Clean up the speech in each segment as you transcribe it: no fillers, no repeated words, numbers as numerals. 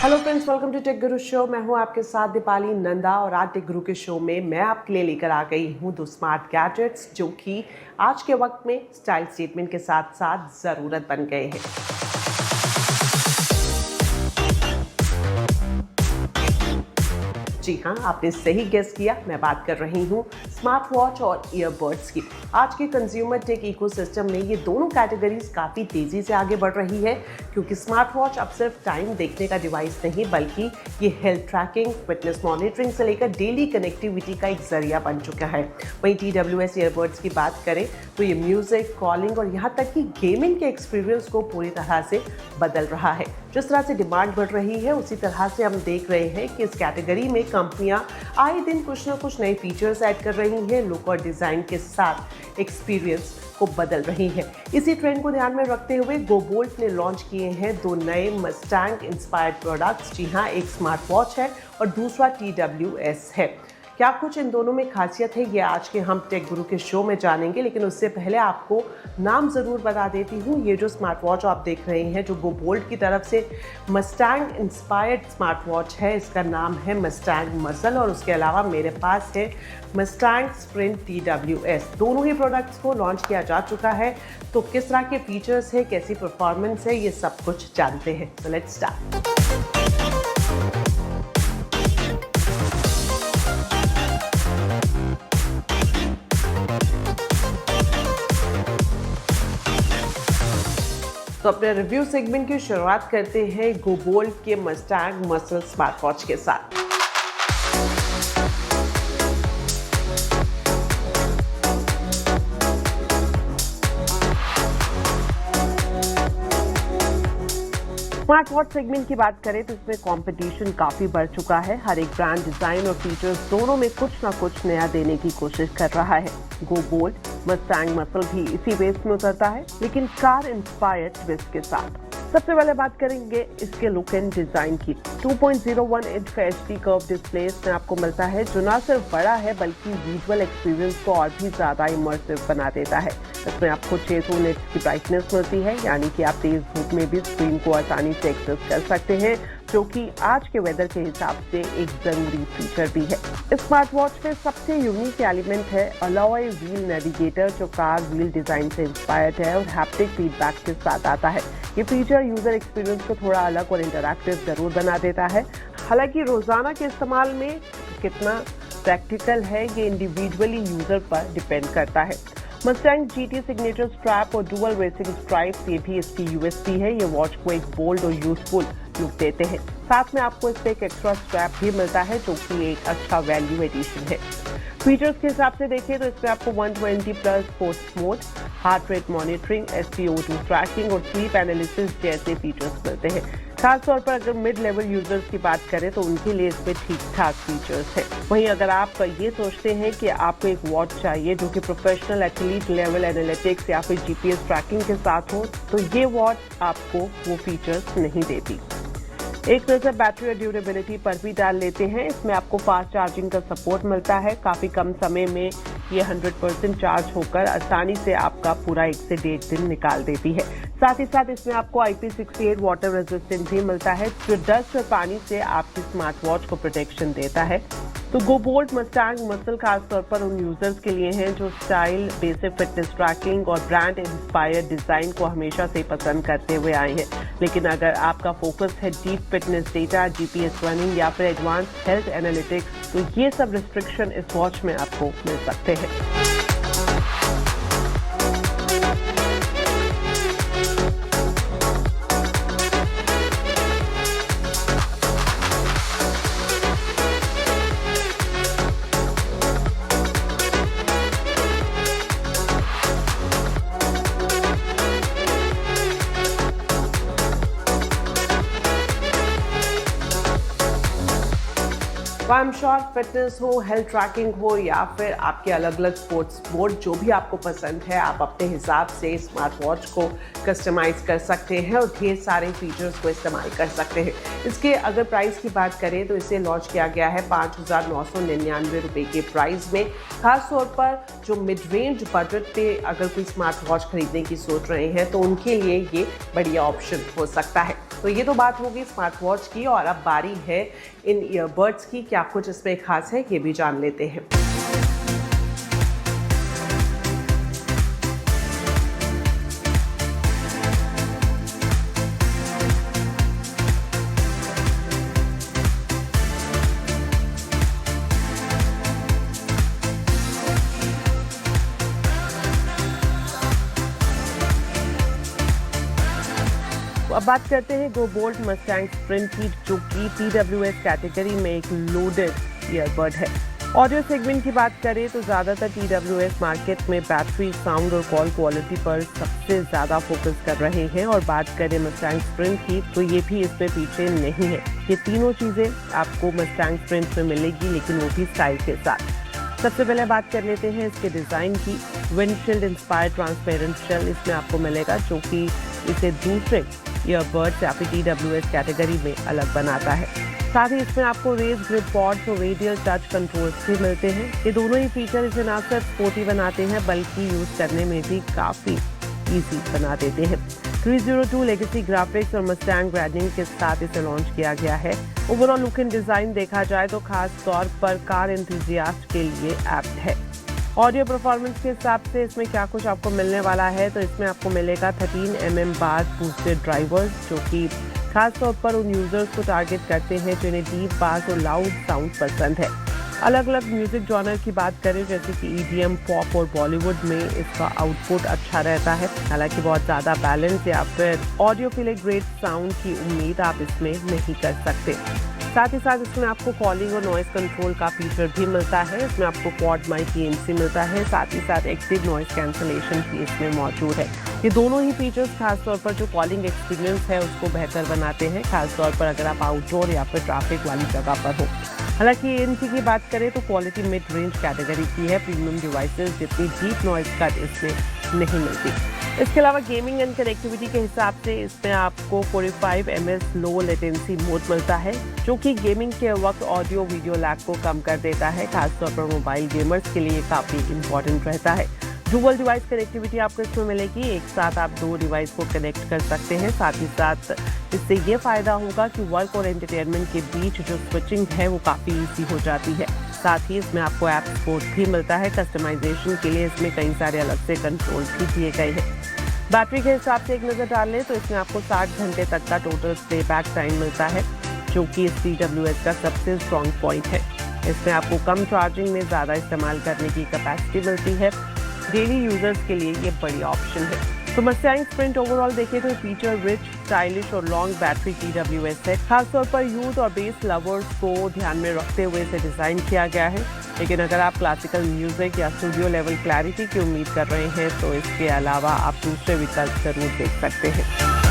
Hello friends, welcome to tech guru show. मैं हूं आपके साथ दीपाली नंदा और आज टेक गुरु के शो में मैं आपके लिए लेकर आ गई हूं दो स्मार्ट गैजेट्स जो कि आज के वक्त में स्टाइल स्टेटमेंट के साथ साथ ज़रूरत बन गए हैं। जी हाँ, आपने सही गेस किया, मैं बात कर रही हूँ स्मार्ट वॉच और ईयरबड्स की। आज के कंज्यूमर टेक इकोसिस्टम में ये दोनों कैटेगरीज काफ़ी तेज़ी से आगे बढ़ रही है, क्योंकि स्मार्ट वॉच अब सिर्फ टाइम देखने का डिवाइस नहीं बल्कि ये हेल्थ ट्रैकिंग, फिटनेस मॉनिटरिंग से लेकर डेली कनेक्टिविटी का एक जरिया बन चुका है। वहीं TWS ईयरबड्स की बात करें तो ये म्यूज़िक, कॉलिंग और यहाँ तक कि गेमिंग के एक्सपीरियंस को पूरी तरह से बदल रहा है। जिस तरह से डिमांड बढ़ रही है उसी तरह से हम देख रहे हैं कि इस कैटेगरी में कंपनियां आए दिन कुछ ना कुछ नए फीचर्स ऐड कर रही हैं, लुक और डिज़ाइन के साथ एक्सपीरियंस को बदल रही है। इसी ट्रेंड को ध्यान में रखते हुए गोबोल्ट ने लॉन्च किए हैं दो नए मस्टैंग इंस्पायर्ड प्रोडक्ट्स। जी हाँ, एक स्मार्ट वॉच है और दूसरा TWS है। क्या कुछ इन दोनों में खासियत है ये आज के हम टेक गुरु के शो में जानेंगे, लेकिन उससे पहले आपको नाम ज़रूर बता देती हूँ। ये जो स्मार्ट वॉच आप देख रहे हैं जो गोबोल्ट की तरफ से मस्टैंग इंस्पायर्ड स्मार्ट वॉच है, इसका नाम है मस्टैंग मसल और उसके अलावा मेरे पास है मस्टैंग स्प्रिंट TWS। दोनों ही प्रोडक्ट्स को लॉन्च किया जा चुका है, तो किस तरह के फीचर्स है, कैसी परफॉर्मेंस है, ये सब कुछ जानते हैं। तो लेट्स स्टार्ट। तो अपने रिव्यू सेगमेंट की शुरुआत करते हैं गोबोल्ट के मस्टैंग मसल स्मार्ट वॉच के साथ। स्मार्ट वॉच सेगमेंट की बात करें तो इसमें कंपटीशन काफ़ी बढ़ चुका है। हर एक ब्रांड डिज़ाइन और फीचर्स दोनों में कुछ ना कुछ नया देने की कोशिश कर रहा है। गोबोल्ट मस्टैंग मसल भी इसी बेस में उतरता है, लेकिन कार इंस्पायर्ड ट्विस्ट के साथ। सबसे पहले बात करेंगे इसके लुक एंड डिज़ाइन की। 2.01 इंच का HD कर्व डिस्प्ले इसमें आपको मिलता है, जो ना सिर्फ बड़ा है बल्कि विजुअल एक्सपीरियंस को और भी ज़्यादा इमर्सिव बना देता है। इसमें आपको 600 निट्स की ब्राइटनेस मिलती है, यानी कि आप तेज धूप में भी स्क्रीन को आसानी से एक्सेस कर सकते हैं, जो कि आज के वेदर के हिसाब से एक ज़रूरी फीचर भी है। इस स्मार्ट वॉच में सबसे यूनिक एलिमेंट है अलॉय व्हील नेविगेटर, जो कार व्हील डिज़ाइन से इंस्पायर्ड है और हैप्टिक फीडबैक के साथ आता है। ये फीचर यूज़र एक्सपीरियंस को थोड़ा अलग और इंटरैक्टिव जरूर बना देता है। हालांकि रोज़ाना के इस्तेमाल में कितना प्रैक्टिकल है ये इंडिविजुअली यूज़र पर डिपेंड करता है। मस्टैंग GT सिग्नेचर स्ट्रैप और डुअल रेसिंग स्ट्राइप्स ये भी इसकी USP है। ये वॉच को एक बोल्ड और यूजफुल लुक देते हैं। साथ में आपको इस पर एक एक्स्ट्रा स्ट्रैप भी मिलता है, जो कि एक अच्छा वैल्यू एडिशन है। फीचर्स के हिसाब से देखें तो इसमें आपको 120+ sports mode, heart rate monitoring, SpO2 tracking और स्लीप एनालिसिस जैसे फीचर्स मिलते हैं। खासतौर पर अगर मिड लेवल यूजर्स की बात करें तो उनके लिए इसमें ठीक ठाक फीचर्स हैं। वहीं अगर आप ये सोचते हैं कि आपको एक वॉच चाहिए जो कि प्रोफेशनल एथलीट लेवल एनालिटिक्स या फिर GPS ट्रैकिंग के साथ हो, तो ये वॉच आपको वो फीचर्स नहीं देती। एक नजर बैटरी और ड्यूरेबिलिटी पर भी डाल लेते हैं। इसमें आपको फास्ट चार्जिंग का सपोर्ट मिलता है। काफ़ी कम समय में ये 100% चार्ज होकर आसानी से आपका पूरा 1 से 1.5 दिन निकाल देती है। साथ ही साथ इसमें आपको IP68 वाटर रेजिस्टेंट भी मिलता है, जो डस्ट और पानी से आपकी स्मार्ट वॉच को प्रोटेक्शन देता है। तो गोबोल्ट मस्टैंग मसल खासतौर पर उन यूजर्स के लिए हैं जो स्टाइल, बेसिक फिटनेस ट्रैकिंग और ब्रांड इंस्पायर्ड डिजाइन को हमेशा से पसंद करते हुए आए हैं। लेकिन अगर आपका फोकस है deep fitness data, GPS running या फिर एडवांस हेल्थ एनालिटिक्स, तो ये सब रिस्ट्रिक्शन इस वॉच में आपको मिल सकते हैं। आई एम श्योर फिटनेस हो, हेल्थ ट्रैकिंग हो या फिर आपके अलग अलग स्पोर्ट्स मोड जो भी आपको पसंद है, आप अपने हिसाब से स्मार्ट वॉच को कस्टमाइज कर सकते हैं और ढेर सारे फीचर्स को इस्तेमाल कर सकते हैं। इसके अगर प्राइस की बात करें तो इसे लॉन्च किया गया है 5,999 रुपये के प्राइस में। खास तौर पर जो मिड रेंज बजट पे अगर कोई स्मार्ट वॉच खरीदने की सोच रहे हैं तो उनके लिए ये बढ़िया ऑप्शन हो सकता है। तो ये तो बात होगी स्मार्ट वॉच की, और अब बारी है इन ईयरबड्स की। क्या कुछ इसमें खास है ये भी जान लेते हैं। अब बात करते हैं गो बोल्ट मस्टैंग स्प्रिंट की, जो कि TWS कैटेगरी में एक लोडेड ईयरबड है। ऑडियो सेगमेंट की बात करें तो ज़्यादातर TWS मार्केट में बैटरी, साउंड और कॉल क्वालिटी पर सबसे ज़्यादा फोकस कर रहे हैं। और बात करें मस्टैंग स्प्रिंट की तो ये भी इसमें पीछे नहीं है। ये तीनों चीज़ें आपको मस्टैंग स्प्रिंट में मिलेगी, लेकिन वो भी स्टाइल के साथ। सबसे पहले बात कर लेते हैं इसके डिज़ाइन की। विंडशील्ड इंस्पायर्ड ट्रांसपेरेंट शेल इसमें आपको मिलेगा, जो कि इसे दूसरे ईयरबड्स या फिर TWS कैटेगरी में अलग बनाता है। साथ ही इसमें आपको रेज ग्रिप पॉड्स और रेडियल टच कंट्रोल्स भी मिलते हैं। ये दोनों ही फीचर इसे ना सिर्फ स्पोर्टी बनाते हैं बल्कि यूज करने में भी काफ़ी इजी बना देते हैं। 302 लेगेसी ग्राफिक्स और मस्टैंग ब्रांडिंग के साथ इसे लॉन्च किया गया है। ओवरऑल लुक एंड डिज़ाइन देखा जाए तो खास तौर पर कार एंथुजियास्ट के लिए एप्ट है। ऑडियो परफॉर्मेंस के हिसाब से इसमें क्या कुछ आपको मिलने वाला है तो इसमें आपको मिलेगा 13 mm बास बूस्टेड ड्राइवर्स, जो कि खास तौर पर उन यूजर्स को टारगेट करते हैं जिन्हें डीप बास और लाउड साउंड पसंद है। अलग अलग म्यूजिक जॉनर की बात करें जैसे कि EDM, पॉप और बॉलीवुड में इसका आउटपुट अच्छा रहता है। हालांकि बहुत ज़्यादा बैलेंस या फिर ऑडियो के लिए ग्रेट साउंड की उम्मीद आप इसमें नहीं कर सकते। साथ ही साथ इसमें आपको कॉलिंग और नॉइस कंट्रोल का फीचर भी मिलता है। इसमें आपको क्वाड माइक ENC मिलता है। साथ ही साथ एक्टिव नॉइस कैंसलेशन भी इसमें मौजूद है। ये दोनों ही फीचर्स खासतौर पर जो कॉलिंग एक्सपीरियंस है उसको बेहतर बनाते हैं, खासतौर पर अगर आप आउटडोर या फिर ट्रैफिक वाली जगह पर हो। हालांकि ANC की बात करें तो क्वालिटी मिड रेंज कैटेगरी की है। प्रीमियम डिवाइसेस जितनी डीप नॉइस कट इसमें नहीं मिलती। इसके अलावा गेमिंग एंड कनेक्टिविटी के हिसाब से इसमें आपको 45 ms लो लेटेंसी मोड मिलता है, जो कि गेमिंग के वक्त ऑडियो वीडियो लैग को कम कर देता है। खासतौर पर मोबाइल गेमर्स के लिए काफ़ी इंपॉर्टेंट रहता है। डुअल डिवाइस कनेक्टिविटी आपको इसमें मिलेगी। एक साथ आप 2 डिवाइस को कनेक्ट कर सकते हैं। साथ ही साथ इससे ये फ़ायदा होगा कि वर्क और एंटरटेनमेंट के बीच जो स्विचिंग है वो काफ़ी ईजी हो जाती है। साथ ही इसमें आपको ऐप सपोर्ट भी मिलता है। कस्टमाइजेशन के लिए इसमें कई सारे अलग से कंट्रोल भी दिए गए हैं। बैटरी के हिसाब से एक नज़र डाल लें तो इसमें आपको 60 घंटे तक का टोटल प्लेबैक टाइम मिलता है, जो कि इस TWS का सबसे स्ट्रॉन्ग पॉइंट है। इसमें आपको कम चार्जिंग में ज़्यादा इस्तेमाल करने की कैपेसिटी मिलती है। डेली यूजर्स के लिए ये बढ़िया ऑप्शन है। तो मस्टैंग स्प्रिंट ओवरऑल देखें तो फीचर रिच, स्टाइलिश और लॉन्ग बैटरी TWS है। खासतौर पर यूथ और बेस लवर्स को ध्यान में रखते हुए इसे डिज़ाइन किया गया है। लेकिन अगर आप क्लासिकल म्यूजिक या स्टूडियो लेवल क्लैरिटी की उम्मीद कर रहे हैं तो इसके अलावा आप दूसरे विकल्प जरूर देख सकते हैं।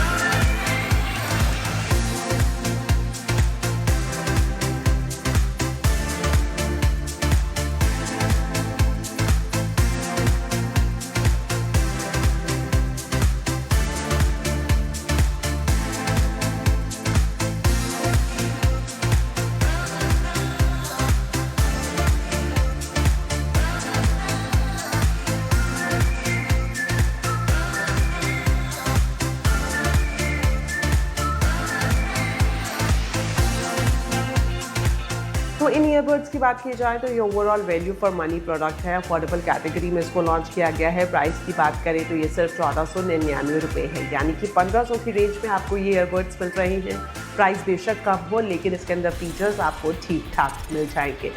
तो इन ईयरबड्स की बात की जाए तो ये overall value for money product है। अफोर्डेबल कैटेगरी में इसको लॉन्च किया गया है। प्राइस की बात करें तो ये सिर्फ 1499 रुपये है, यानी कि 1500 की रेंज में आपको ये ईयरबड्स मिल रहे हैं। प्राइस बेशक कम हो, लेकिन इसके अंदर फीचर्स आपको ठीक ठाक मिल जाएंगे।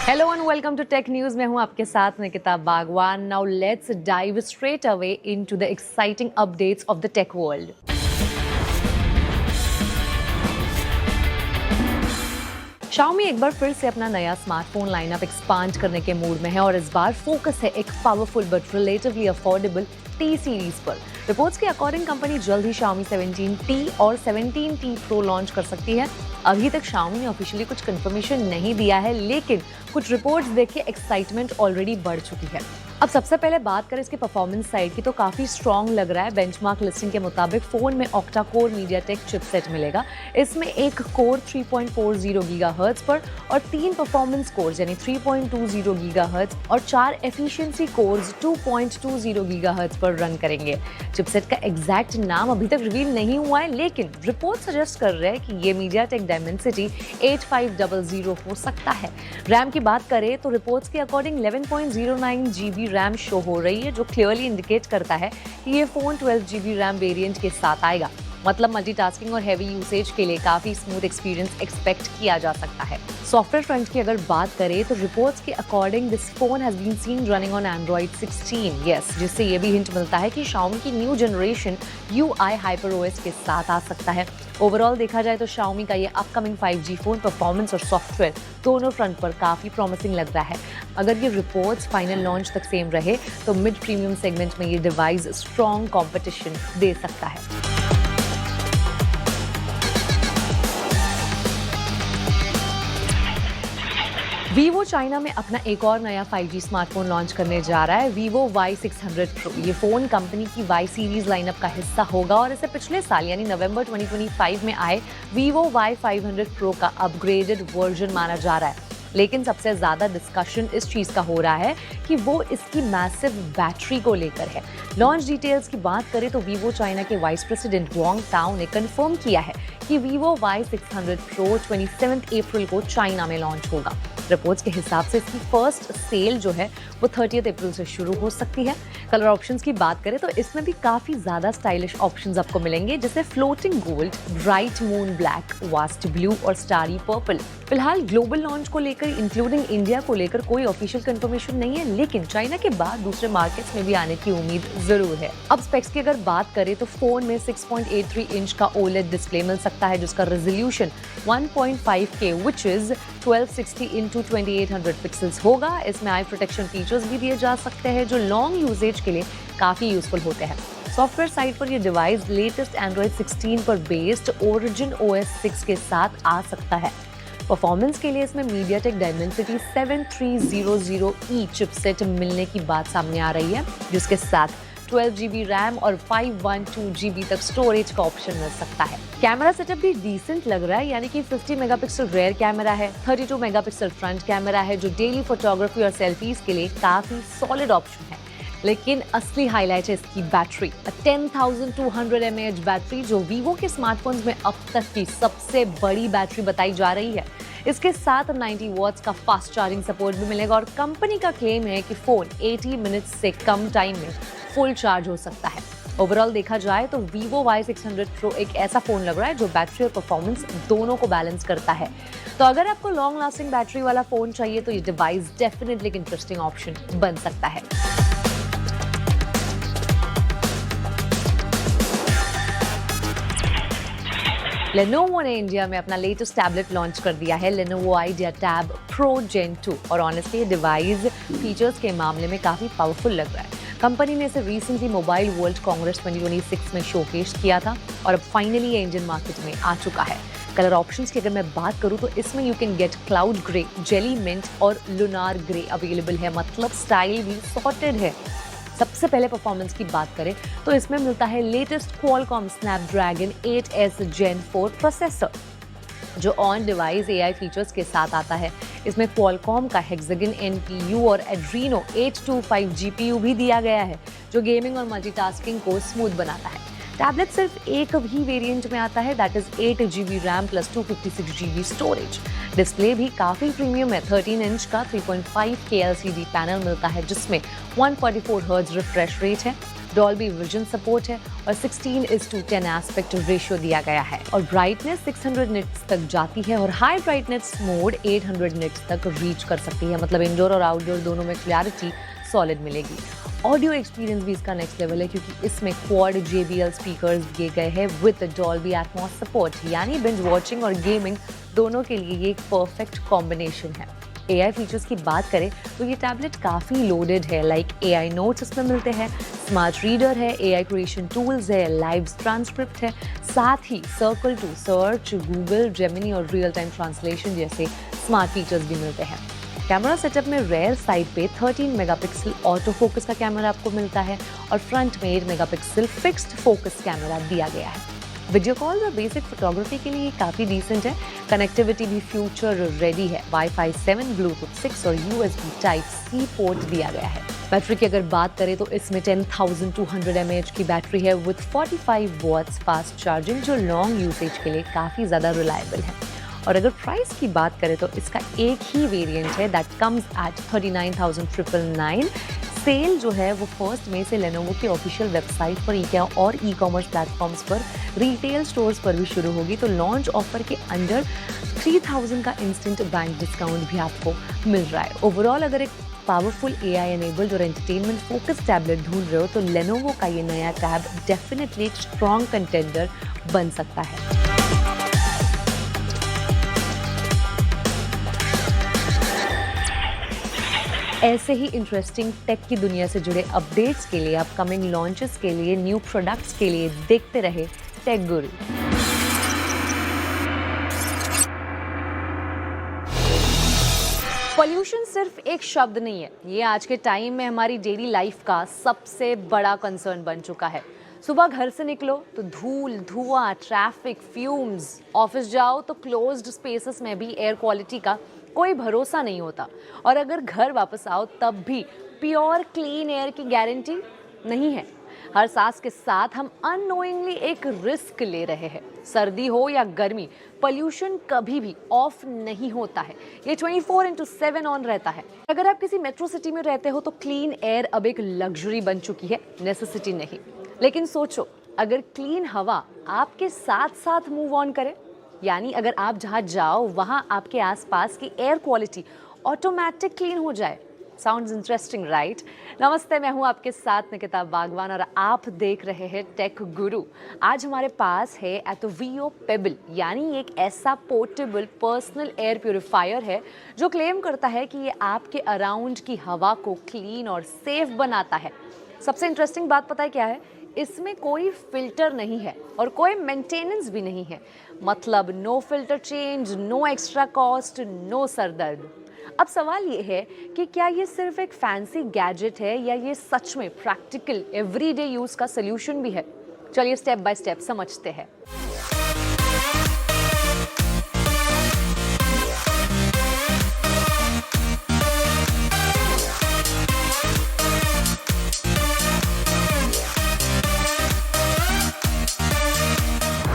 Hello and welcome to tech news. मैं हूं आपके साथ Nikita Bagwan. Now let's dive straight away into the exciting updates of the tech world. Xiaomi एक बार फिर से अपना नया स्मार्टफोन लाइनअप एक्सपांड करने के मूड में है और इस बार फोकस है एक powerful but relatively affordable T series पर। रिपोर्ट्स के अकॉर्डिंग कंपनी जल्द ही Xiaomi 17T और 17T Pro लॉन्च कर सकती है। अभी तक Xiaomi ने ऑफिशियली कुछ कंफर्मेशन नहीं दिया है, लेकिन कुछ रिपोर्ट्स देख के एक्साइटमेंट ऑलरेडी बढ़ चुकी है। अब सबसे पहले बात करें इसके परफॉर्मेंस साइड की, तो काफी स्ट्रॉन्ग लग रहा है। बेंचमार्क लिस्टिंग के मुताबिक फोन में ऑक्टा कोर मीडियाटेक चिपसेट मिलेगा। इसमें एक कोर 3.40 गीगाहर्ट्ज पर और 3 परफॉर्मेंस कोर्स यानी 3.20 गीगाहर्ट्ज और 4 एफिशिएंसी कोर्स 2.20 गीगाहर्ट्ज पर रन करेंगे। चिपसेट का एग्जैक्ट नाम अभी तक रिवील नहीं हुआ है, लेकिन रिपोर्ट सजेस्ट कर रहे हैं कि ये मीडियाटेक डायमेंसिटी 8500 हो सकता है। रैम की बात करें तो रिपोर्ट्स के अकॉर्डिंग 11.09 GB रैम शो हो रही है, जो क्लियरली इंडिकेट करता है कि ये फोन 12 GB रैम वेरिएंट के साथ आएगा। मतलब मल्टीटास्किंग और हैवी यूसेज के लिए काफी स्मूथ एक्सपीरियंस एक्सपेक्ट किया जा सकता है। सॉफ्टवेयर फ्रंट की अगर बात करें तो रिपोर्ट्स के according this phone has been seen running on Android 16, yes, जिससे ये भी हिंट मिलता है कि Xiaomi की न्यू जनरेशन UI HyperOS के साथ आ सकता है। ओवरऑल देखा जाए तो Xiaomi का ये अपकमिंग 5G फोन परफॉर्मेंस और सॉफ्टवेयर दोनों फ्रंट पर काफी प्रॉमिसिंग लग रहा है। अगर ये रिपोर्ट्स फाइनल लॉन्च तक सेम रहे तो मिड प्रीमियम सेगमेंट में ये डिवाइस स्ट्रॉन्ग कॉम्पिटिशन दे सकता है। Vivo चाइना में अपना एक और नया 5G स्मार्टफोन लॉन्च करने जा रहा है, Vivo Y600 Pro। ये फोन कंपनी की Y सीरीज लाइनअप का हिस्सा होगा और इसे पिछले साल यानी नवंबर 2025 में आए Vivo Y500 Pro का अपग्रेडेड वर्जन माना जा रहा है। लेकिन सबसे ज्यादा डिस्कशन इस चीज का हो रहा है कि वो इसकी मैसिव बैटरी को लेकर है। लॉन्च डिटेल्स की बात करें तो Vivo चाइना के वाइस प्रेसिडेंट वांग टाओ ने कंफर्म किया है कि Vivo Y600 Pro 27 अप्रैल को चाइना में लॉन्च होगा। रिपोर्ट्स के हिसाब से इसकी फर्स्ट सेल जो है वो 30 अप्रैल से शुरू हो सकती है। कलर ऑप्शंस की बात करें तो इसमें भी काफी ज्यादा स्टाइलिश ऑप्शंस आपको मिलेंगे, जैसे floating gold, bright moon black, vast blue और स्टारी पर्पल। फिलहाल ग्लोबल लॉन्च को लेकर इंक्लूडिंग इंडिया को लेकर कोई ऑफिशियल कंफर्मेशन नहीं है, लेकिन चाइना के बाद दूसरे मार्केट्स में भी आने की उम्मीद जरूर है। अब स्पेक्स की अगर बात करें तो फोन में 6.83 इंच का OLED डिस्प्ले मिल सकता है, जिसका resolution 1.5K which is 1260 × 2800 pixels होगा। इसमें आई प्रोटेक्शन फीचर्स भी दिए जा सकते हैं जो लॉन्ग यूजेज के लिए काफी यूजफुल होते हैं। सॉफ्टवेयर साइड पर ये डिवाइस लेटेस्ट Android 16 पर बेस्ड Origin OS 6 के साथ आ सकता है। परफॉर्मेंस के लिए इसमें MediaTek Dimensity 7300E चिपसेट मिलने की बात सामने आ रही है, जिसके साथ 12 GB रैम और 512 GB तक स्टोरेज का ऑप्शन मिल सकता है। कैमरा सेटअप भी डिसेंट लग रहा है, यानी कि 50 मेगापिक्सल रेयर कैमरा है, 32 मेगापिक्सल फ्रंट कैमरा है, जो डेली फोटोग्राफी और सेल्फीज के लिए काफी सॉलिड ऑप्शन है। लेकिन असली हाईलाइट है इसकी बैटरी, 10,200 mAh बैटरी, जो Vivo के स्मार्टफोन्स में अब तक की सबसे बड़ी बैटरी बताई जा रही है। इसके साथ 90 वॉट्स का फास्ट चार्जिंग सपोर्ट भी मिलेगा और कंपनी का क्लेम है कि फोन 80 मिनट्स से कम टाइम में फुल चार्ज हो सकता है। ओवरऑल देखा जाए तो Vivo Y600 Pro एक ऐसा फोन लग रहा है जो बैटरी और परफॉर्मेंस दोनों को बैलेंस करता है। तो अगर आपको लॉन्ग लास्टिंग बैटरी वाला फोन चाहिए तो ये डिवाइस डेफिनेटली एक इंटरेस्टिंग ऑप्शन बन सकता है। Lenovo ने इंडिया में अपना लेटेस्ट टैबलेट लॉन्च कर दिया है, Lenovo Idea Tab Pro Gen 2, और ऑनेस्टली ये डिवाइस फीचर्स के मामले में काफी पावरफुल लग रहा है। कंपनी ने इसे रिसेंटली मोबाइल वर्ल्ड कांग्रेस 2026 में शोकेस किया था और अब फाइनली ये इंडियन मार्केट में आ चुका है। कलर ऑप्शंस की अगर मैं बात करूं तो इसमें you can get cloud grey, jelly mint और लुनार ग्रे अवेलेबल है, मतलब स्टाइल भी सॉर्टेड है। सबसे पहले परफॉर्मेंस की बात करें तो इसमें मिलता है latest Qualcomm Snapdragon 8S Gen 4 processor, जो ऑन डिवाइस AI फीचर्स के साथ आता है। इसमें Qualcomm का Hexagon NPU और Adreno 825 GPU भी दिया गया है, जो गेमिंग और मल्टीटास्किंग को स्मूथ बनाता है। टैबलेट सिर्फ एक ही वेरिएंट में आता है, that is 8 GB RAM plus 256 GB storage. Display भी काफी प्रीमियम है, 13 इंच का 3.5K LCD पैनल मिलता है, जिसमें 144 हर्ट्ज रिफ्रेश रेट है, डॉल्बी विजन सपोर्ट है और 16:10 एस्पेक्ट रेशियो दिया गया है और ब्राइटनेस 600 निट्स तक जाती है और हाई ब्राइटनेस मोड 800 निट्स तक रीच कर सकती है, मतलब इंडोर और आउटडोर दोनों में क्लैरिटी सॉलिड मिलेगी। ऑडियो एक्सपीरियंस भी इसका नेक्स्ट लेवल है, क्योंकि इसमें क्वाड JBL स्पीकर्स दिए गए हैं विद डॉल्बी एटमॉस सपोर्ट, यानी बिंज वॉचिंग और गेमिंग दोनों के लिए ये एक परफेक्ट कॉम्बिनेशन है। AI फीचर्स की बात करें तो ये टैबलेट काफ़ी लोडेड है, लाइक AI नोट्स इसमें मिलते हैं, स्मार्ट रीडर है, AI क्रिएशन टूल्स है, लाइव ट्रांसक्रिप्ट है, साथ ही circle to search, Google, Gemini और रियल टाइम ट्रांसलेशन जैसे स्मार्ट फीचर्स भी मिलते हैं। कैमरा सेटअप में रेयर साइड पे 13 मेगापिक्सल ऑटो फोकस का कैमरा आपको मिलता है और फ्रंट में 8 मेगापिक्सल फिक्स्ड फोकस कैमरा दिया गया है। वीडियो कॉल और बेसिक फोटोग्राफी के लिए काफ़ी डिसेंट है। कनेक्टिविटी भी फ्यूचर रेडी है, वाईफाई 7, ब्लूटूथ 6 और USB Type-C पोर्ट दिया गया है। बैटरी की अगर बात करें तो इसमें 10,200 mAh की बैटरी है विद 45 वॉट्स फास्ट चार्जिंग, जो लॉन्ग यूसेज के लिए काफ़ी ज़्यादा रिलायबल है। और अगर प्राइस की बात करें तो इसका एक ही वेरिएंट है दैट कम्स एट 39,999। सेल जो है वो 1 मई से लेनोवो की ऑफिशियल वेबसाइट पर IKEA और ई-कॉमर्स प्लेटफॉर्म्स पर रिटेल स्टोर्स पर भी शुरू होगी। तो लॉन्च ऑफर के अंडर 3,000 का इंस्टेंट बैंक डिस्काउंट भी आपको मिल रहा है। ओवरऑल अगर एक पावरफुल AI एनेबल्ड और एंटरटेनमेंट फोकस टैबलेट ढूंढ रहे हो तो लेनोवो का ये नया टैब डेफिनेटली एक स्ट्रॉन्ग कंटेंडर बन सकता है। ऐसे ही इंटरेस्टिंग टेक की दुनिया से जुड़े अपडेट्स के लिए, अपकमिंग लॉन्चेस के लिए, न्यू प्रोडक्ट्स के लिए देखते रहे टेक गुरु। पॉल्यूशन सिर्फ एक शब्द नहीं है, ये आज के टाइम में हमारी डेली लाइफ का सबसे बड़ा कंसर्न बन चुका है। सुबह घर से निकलो तो धूल, धुआं, ट्रैफिक, फ्यूम्स, ऑफिस जाओ तो क्लोज्ड स्पेसेस में भी एयर क्वालिटी का कोई भरोसा नहीं होता, और अगर घर वापस आओ तब भी प्योर क्लीन एयर की गारंटी नहीं है। हर सांस के साथ हम अननोइंगली एक रिस्क ले रहे हैं। सर्दी हो या गर्मी, पोल्यूशन कभी भी ऑफ नहीं होता है, ये 24/7 ऑन रहता है। अगर आप किसी मेट्रो सिटी में रहते हो तो क्लीन एयर अब एक लग्जरी बन चुकी है, नेसेसिटी नहीं। लेकिन सोचो, अगर क्लीन हवा आपके साथ साथ मूव ऑन करे, यानी अगर आप जहाँ जाओ वहाँ आपके आसपास की एयर क्वालिटी ऑटोमेटिक क्लीन हो जाए। Sounds interesting, right? नमस्ते, मैं हूँ आपके साथ निकिता बागवान और आप देख रहे हैं टेक गुरु। आज हमारे पास है एटोवियो पेबल, यानी एक ऐसा पोर्टेबल पर्सनल एयर प्यूरिफायर है जो क्लेम करता है कि ये आपके अराउंड की हवा को क्लीन और सेफ बनाता है। सबसे इंटरेस्टिंग बात पता है क्या है? इसमें कोई फिल्टर नहीं है और कोई मेंटेनेंस भी नहीं है, मतलब no filter change, no extra cost, no सरदर्द। अब सवाल ये है कि क्या ये सिर्फ एक फैंसी गैजेट है या ये सच में प्रैक्टिकल एवरीडे यूज का सॉल्यूशन भी है? चलिए स्टेप बाय स्टेप समझते हैं।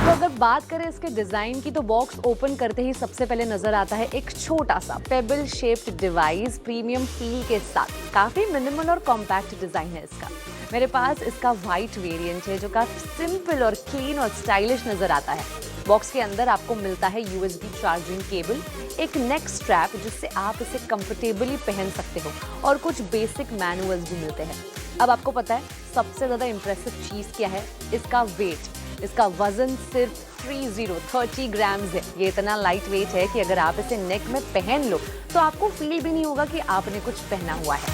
अगर बात करें इसके डिजाइन की तो बॉक्स ओपन करते ही सबसे पहले नजर आता है एक छोटा सा payable shaped device premium feel के साथ। काफी मिनिमल और कॉम्पैक्ट डिजाइन है इसका। मेरे पास इसका वाइट वेरिएंट है जो काफी सिंपल और क्लीन और स्टाइलिश नजर आता है। बॉक्स के अंदर आपको मिलता है USB चार्जिंग केबल, एक नेक स्ट्रैप जिससे आप इसे कंफर्टेबली पहन सकते हो, और कुछ बेसिक मैनुअल्स भी मिलते हैं। अब आपको पता है सबसे ज्यादा इंप्रेसिव चीज क्या है? इसका वेट। इसका वजन सिर्फ 30 ग्राम्स है। ये इतना लाइट वेट है कि अगर आप इसे नेक में पहन लो तो आपको फील भी नहीं होगा कि आपने कुछ पहना हुआ है।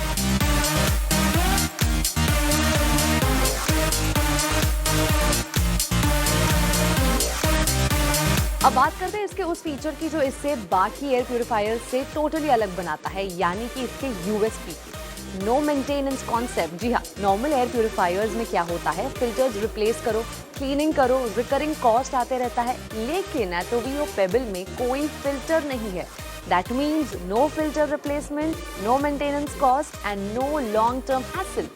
अब बात करते हैं इसके उस फीचर की जो इससे बाकी एयर प्यूरिफायर से टोटली अलग बनाता है, यानी कि इसके USP की। No maintenance concept. जी हाँ, नॉर्मल एयर प्यूरिफायर्स में क्या होता है, फिल्टर्स रिप्लेस करो, क्लीनिंग करो, रिकरिंग कॉस्ट आते रहता है, लेकिन एटोवियो पेबल में कोई फिल्टर नहीं है। That means no filter replacement, no maintenance cost and no long term hassle.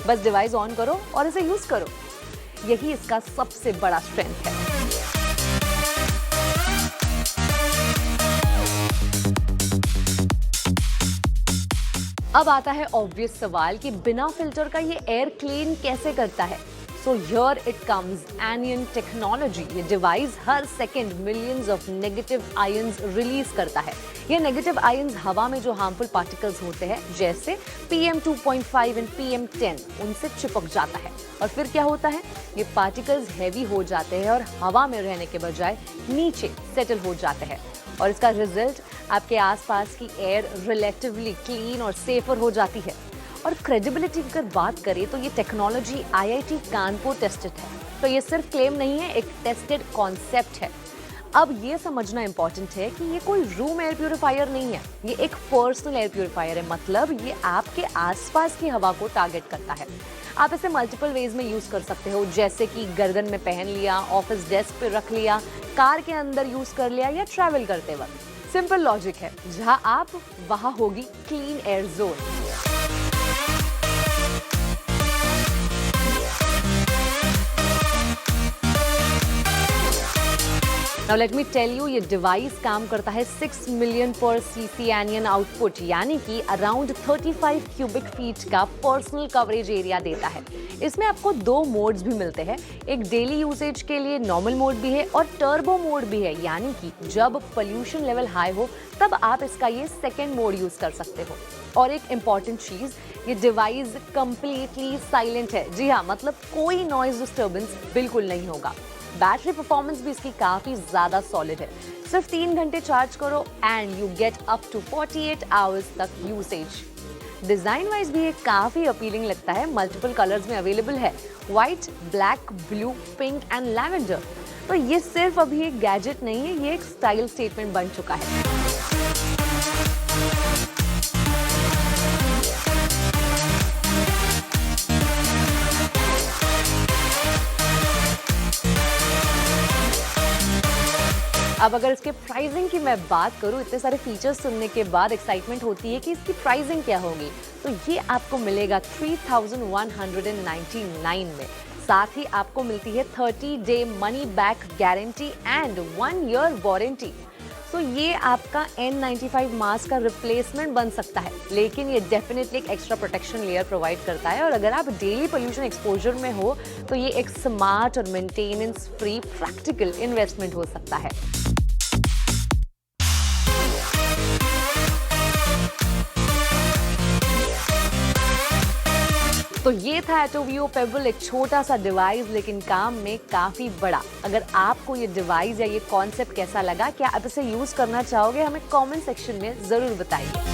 बस डिवाइस ऑन करो और इसे यूज करो, यही इसका सबसे बड़ा स्ट्रेंथ है। अब आता है ऑब्वियस सवाल कि बिना फिल्टर का ये एयर क्लीन कैसे करता है। So here it comes, anion technology. ये डिवाइस हर second millions of negative ions release करता है। ये नेगेटिव आयंस हवा में जो हार्मफुल पार्टिकल्स होते हैं जैसे PM2.5 और PM10 उनसे चिपक जाता है, और फिर क्या होता है, ये पार्टिकल्स हैवी हो जाते हैं और हवा में रहने के बजाय नीचे सेटल हो जाते हैं। और इसका रिजल्ट आपके आसपास की एयर रिलेटिवली क्लीन और सेफर हो जाती है। और क्रेडिबिलिटी की अगर बात करें तो ये टेक्नोलॉजी IIT कानपुर टेस्टेड है, तो ये सिर्फ क्लेम नहीं है, एक टेस्टेड कॉन्सेप्ट है। अब ये समझना इंपॉर्टेंट है कि ये कोई रूम एयर प्यूरिफायर नहीं है, ये एक पर्सनल एयर प्यूरिफायर है, मतलब ये आपके आसपास की हवा को टारगेट करता है। आप इसे मल्टीपल वेज में यूज कर सकते हो, जैसे कि गर्दन में पहन लिया, ऑफिस डेस्क पे रख लिया, कार के अंदर यूज कर लिया या ट्रैवल करते वक्त। सिंपल लॉजिक है, जहां आप वहां होगी clean air zone. Now let me tell you, ये डिवाइस काम करता है 6 मिलियन पर cc एनियन आउटपुट, यानी कि अराउंड 35 क्यूबिक फीट का पर्सनल कवरेज एरिया देता है। इसमें आपको 2 मोड्स भी मिलते हैं, एक डेली यूसेज के लिए नॉर्मल मोड भी है और टर्बो मोड भी है, यानी कि जब पोल्यूशन लेवल हाई हो तब आप इसका ये सेकेंड मोड यूज कर सकते हो। और एक इम्पॉर्टेंट चीज, ये डिवाइस कंप्लीटली साइलेंट है। जी हाँ, मतलब कोई नॉइज डिस्टर्बेंस बिल्कुल नहीं होगा। बैटरी परफॉर्मेंस भी इसकी काफी ज्यादा सॉलिड है, सिर्फ 3 घंटे चार्ज करो and you get up to 48 hours तक यूसेज। डिजाइन वाइज भी ये काफी अपीलिंग लगता है, मल्टीपल कलर्स में अवेलेबल है, white, black, blue, pink and lavender. तो ये सिर्फ अभी एक गैजेट नहीं है, ये एक स्टाइल स्टेटमेंट बन चुका है। अब अगर इसके प्राइसिंग की मैं बात करूं, इतने सारे फीचर्स सुनने के बाद एक्साइटमेंट होती है कि इसकी प्राइसिंग क्या होगी। तो ये आपको मिलेगा 3199 में। साथ ही आपको मिलती है 30 day money back guarantee and 1 year warranty. तो ये आपका N95 मास्क का रिप्लेसमेंट बन सकता है, लेकिन ये डेफिनेटली एक एक्स्ट्रा प्रोटेक्शन लेयर प्रोवाइड करता है। और अगर आप डेली पोल्यूशन एक्सपोजर में हो तो ये एक स्मार्ट और मेंटेनेंस फ्री प्रैक्टिकल इन्वेस्टमेंट हो सकता है। तो ये था एटोवियो पेबल, एक छोटा सा डिवाइस लेकिन काम में काफी बड़ा। अगर आपको ये डिवाइस या ये कॉन्सेप्ट कैसा लगा, क्या आप इसे यूज करना चाहोगे, हमें कमेंट सेक्शन में जरूर बताइए।